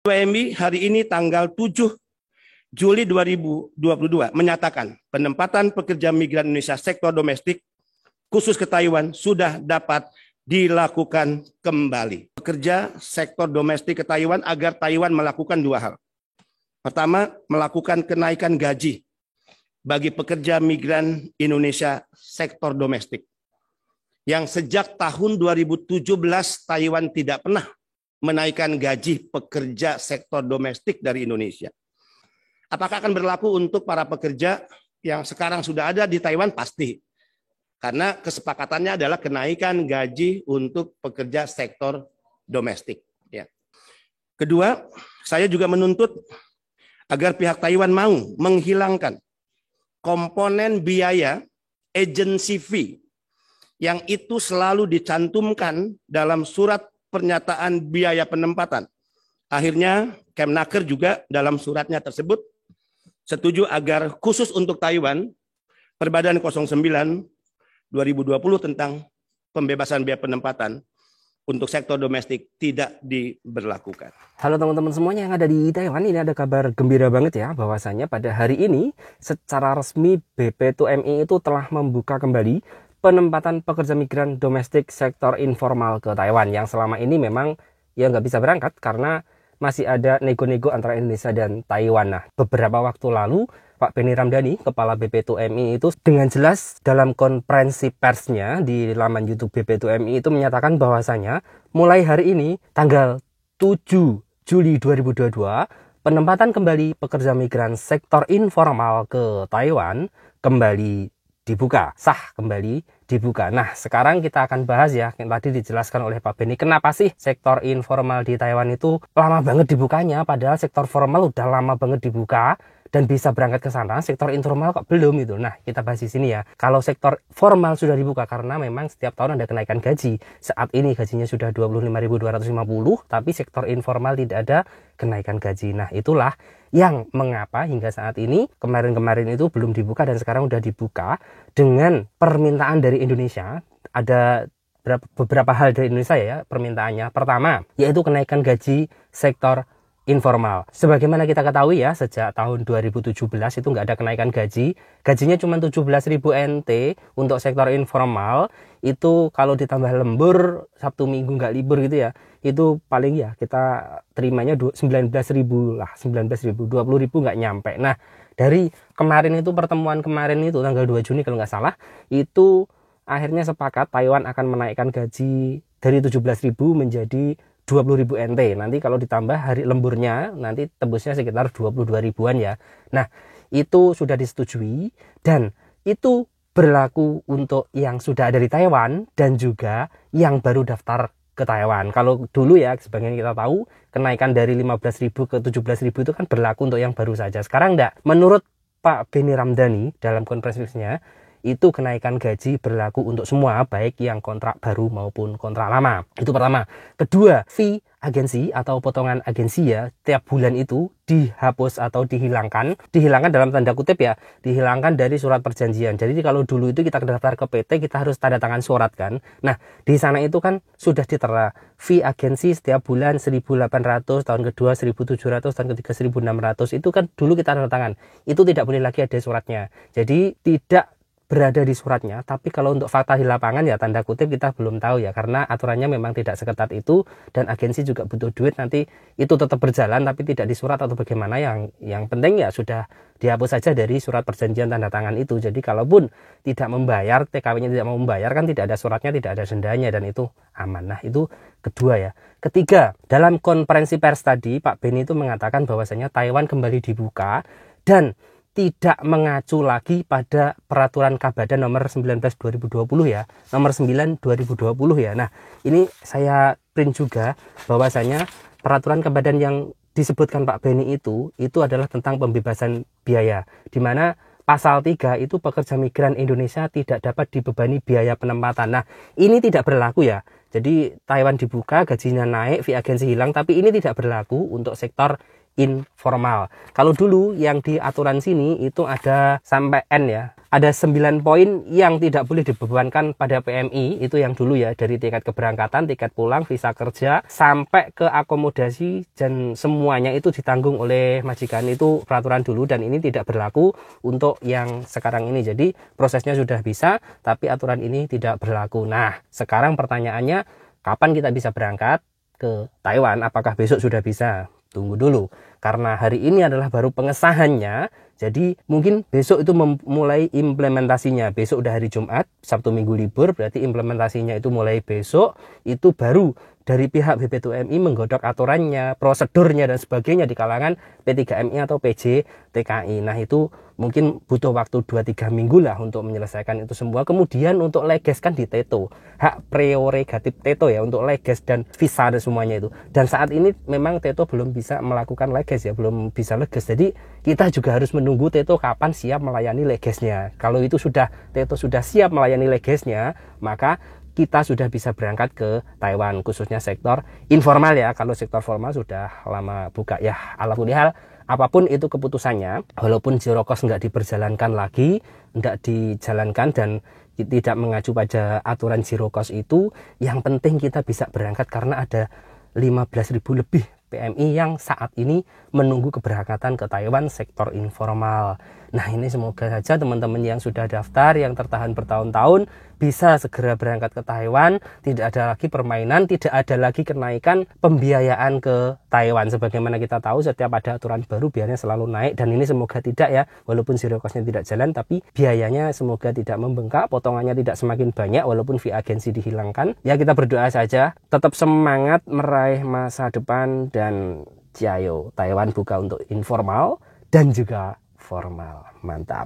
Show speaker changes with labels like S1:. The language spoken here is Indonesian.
S1: PMI hari ini tanggal 7 Juli 2022 menyatakan penempatan pekerja migran Indonesia sektor domestik khusus ke Taiwan sudah dapat dilakukan kembali. Pekerja sektor domestik ke Taiwan agar Taiwan melakukan dua hal. Pertama, melakukan kenaikan gaji bagi pekerja migran Indonesia sektor domestik yang sejak tahun 2017 Taiwan tidak pernah menaikkan gaji pekerja sektor domestik dari Indonesia. Apakah akan berlaku untuk para pekerja yang sekarang sudah ada di Taiwan? Pasti. Karena kesepakatannya adalah kenaikan gaji untuk pekerja sektor domestik. Ya. Kedua, saya juga menuntut agar pihak Taiwan mau menghilangkan komponen biaya agency fee yang itu selalu dicantumkan dalam surat pernyataan biaya penempatan. Akhirnya Kemnaker juga dalam suratnya tersebut setuju agar khusus untuk Taiwan Perbadan 09 2020 tentang pembebasan biaya penempatan untuk sektor domestik tidak diberlakukan.
S2: Halo teman-teman semuanya yang ada di Taiwan, ini ada kabar gembira banget ya, bahwasanya pada hari ini secara resmi BP2MI itu telah membuka kembali penempatan pekerja migran domestik sektor informal ke Taiwan yang selama ini memang ya nggak bisa berangkat karena masih ada nego-nego antara Indonesia dan Taiwan. Nah, beberapa waktu lalu Pak Benny Ramdhani, Kepala BP2MI itu dengan jelas dalam konferensi persnya di laman YouTube BP2MI itu menyatakan bahwasanya mulai hari ini tanggal 7 Juli 2022 penempatan kembali pekerja migran sektor informal ke Taiwan kembali dibuka, sah kembali dibuka. Nah, sekarang kita akan bahas ya, yang tadi dijelaskan oleh Pak Benny, kenapa sih sektor informal di Taiwan itu lama banget dibukanya, padahal sektor formal udah lama banget dibuka dan bisa berangkat ke sana, sektor informal kok belum itu. Nah, kita bahas di sini ya. Kalau sektor formal sudah dibuka karena memang setiap tahun ada kenaikan gaji. Saat ini gajinya sudah 25.250, tapi sektor informal tidak ada kenaikan gaji. Nah, itulah yang mengapa hingga saat ini kemarin-kemarin itu belum dibuka dan sekarang udah dibuka dengan permintaan dari Indonesia. Ada beberapa hal dari Indonesia ya permintaannya. Pertama, yaitu kenaikan gaji sektor informal. Sebagaimana kita ketahui ya, sejak tahun 2017 itu nggak ada kenaikan gaji. Gajinya cuma 17.000 NT untuk sektor informal. Itu kalau ditambah lembur, Sabtu Minggu nggak libur gitu ya, itu paling ya kita terimanya 19.000 lah, 19.000, 20.000 nggak nyampe. Nah, dari kemarin itu pertemuan kemarin itu tanggal 2 Juni kalau nggak salah, itu akhirnya sepakat Taiwan akan menaikkan gaji dari 17.000 menjadi 20.000 NT. Nanti kalau ditambah hari lemburnya nanti tembusnya sekitar 22 ribuan ya. Nah, itu sudah disetujui dan itu berlaku untuk yang sudah ada di Taiwan dan juga yang baru daftar ke Taiwan. Kalau dulu ya, sebagian kita tahu kenaikan dari 15.000 ke 17.000 itu kan berlaku untuk yang baru saja. Sekarang enggak. Menurut Pak Benny Ramdhani dalam konferensi persnya, itu kenaikan gaji berlaku untuk semua, baik yang kontrak baru maupun kontrak lama. Itu pertama. Kedua, fee agensi atau potongan agensi ya, tiap bulan itu dihapus atau dihilangkan. Dihilangkan dalam tanda kutip ya, dihilangkan dari surat perjanjian. Jadi kalau dulu itu kita daftar ke PT, kita harus tanda tangan surat kan. Nah, di sana itu kan sudah ditera fee agensi setiap bulan 1.800, tahun kedua 1.700, tahun ketiga 1.600. Itu kan dulu kita tanda tangan. Itu tidak boleh lagi ada suratnya. Jadi tidak berada di suratnya, tapi kalau untuk fakta di lapangan ya tanda kutip kita belum tahu ya, karena aturannya memang tidak seketat itu dan agensi juga butuh duit, nanti itu tetap berjalan tapi tidak di surat atau bagaimana. Yang penting ya sudah dihapus saja dari surat perjanjian tanda tangan itu. Jadi kalaupun tidak membayar, TKW-nya tidak mau membayar kan tidak ada suratnya, tidak ada dendanya dan itu aman. Nah, itu kedua ya. Ketiga, dalam konferensi pers tadi Pak Benny itu mengatakan bahwasanya Taiwan kembali dibuka dan tidak mengacu lagi pada peraturan Kabadan nomor 19 2020 ya, nomor 9 2020 ya. Nah, ini saya print juga bahwasanya peraturan Kabadan yang disebutkan Pak Benny itu adalah tentang pembebasan biaya, di mana pasal 3 itu pekerja migran Indonesia tidak dapat dibebani biaya penempatan. Nah, ini tidak berlaku ya. Jadi Taiwan dibuka, gajinya naik, fee agensi hilang, tapi ini tidak berlaku untuk sektor informal. Kalau dulu yang di aturan sini itu ada sampai N ya. Ada 9 poin yang tidak boleh dibebankan pada PMI, itu yang dulu ya, dari tiket keberangkatan, tiket pulang, visa kerja, sampai ke akomodasi, dan semuanya itu ditanggung oleh majikan. Itu peraturan dulu dan ini tidak berlaku untuk yang sekarang ini. Jadi prosesnya sudah bisa, tapi aturan ini tidak berlaku. Nah, sekarang pertanyaannya, kapan kita bisa berangkat ke Taiwan? Apakah besok sudah bisa? Tunggu dulu, karena hari ini adalah baru pengesahannya. Jadi mungkin besok itu mulai implementasinya. Besok udah hari Jumat, Sabtu Minggu libur, berarti implementasinya itu mulai besok. Itu baru dari pihak BP2MI menggodok aturannya, prosedurnya dan sebagainya di kalangan P3MI atau PJ-TKI. Nah, itu mungkin butuh waktu 2-3 minggu lah untuk menyelesaikan itu semua. Kemudian untuk leges kan di TETO, hak prerogatif TETO ya, untuk leges dan visa dan semuanya itu. Dan saat ini memang TETO belum bisa melakukan leges ya, belum bisa leges. Jadi kita juga harus menunggu TETO kapan siap melayani legesnya. Kalau itu sudah TETO sudah siap melayani legesnya, maka kita sudah bisa berangkat ke Taiwan, khususnya sektor informal ya. Kalau sektor formal sudah lama buka ya. Alhamdulillah, apapun itu keputusannya, walaupun zero cost nggak diperjalankan lagi, nggak dijalankan dan tidak mengacu pada aturan zero cost itu, yang penting kita bisa berangkat karena ada 15.000 lebih PMI yang saat ini menunggu keberangkatan ke Taiwan sektor informal. Nah, ini semoga saja teman-teman yang sudah daftar, yang tertahan bertahun-tahun, bisa segera berangkat ke Taiwan. Tidak ada lagi permainan, tidak ada lagi kenaikan pembiayaan ke Taiwan. Sebagaimana kita tahu, setiap ada aturan baru biayanya selalu naik, dan ini semoga tidak ya, walaupun zero cost-nya tidak jalan, tapi biayanya semoga tidak membengkak, potongannya tidak semakin banyak, walaupun fee agensi dihilangkan. Ya, kita berdoa saja, tetap semangat meraih masa depan, dan jayo, Taiwan buka untuk informal dan juga formal. Mantap.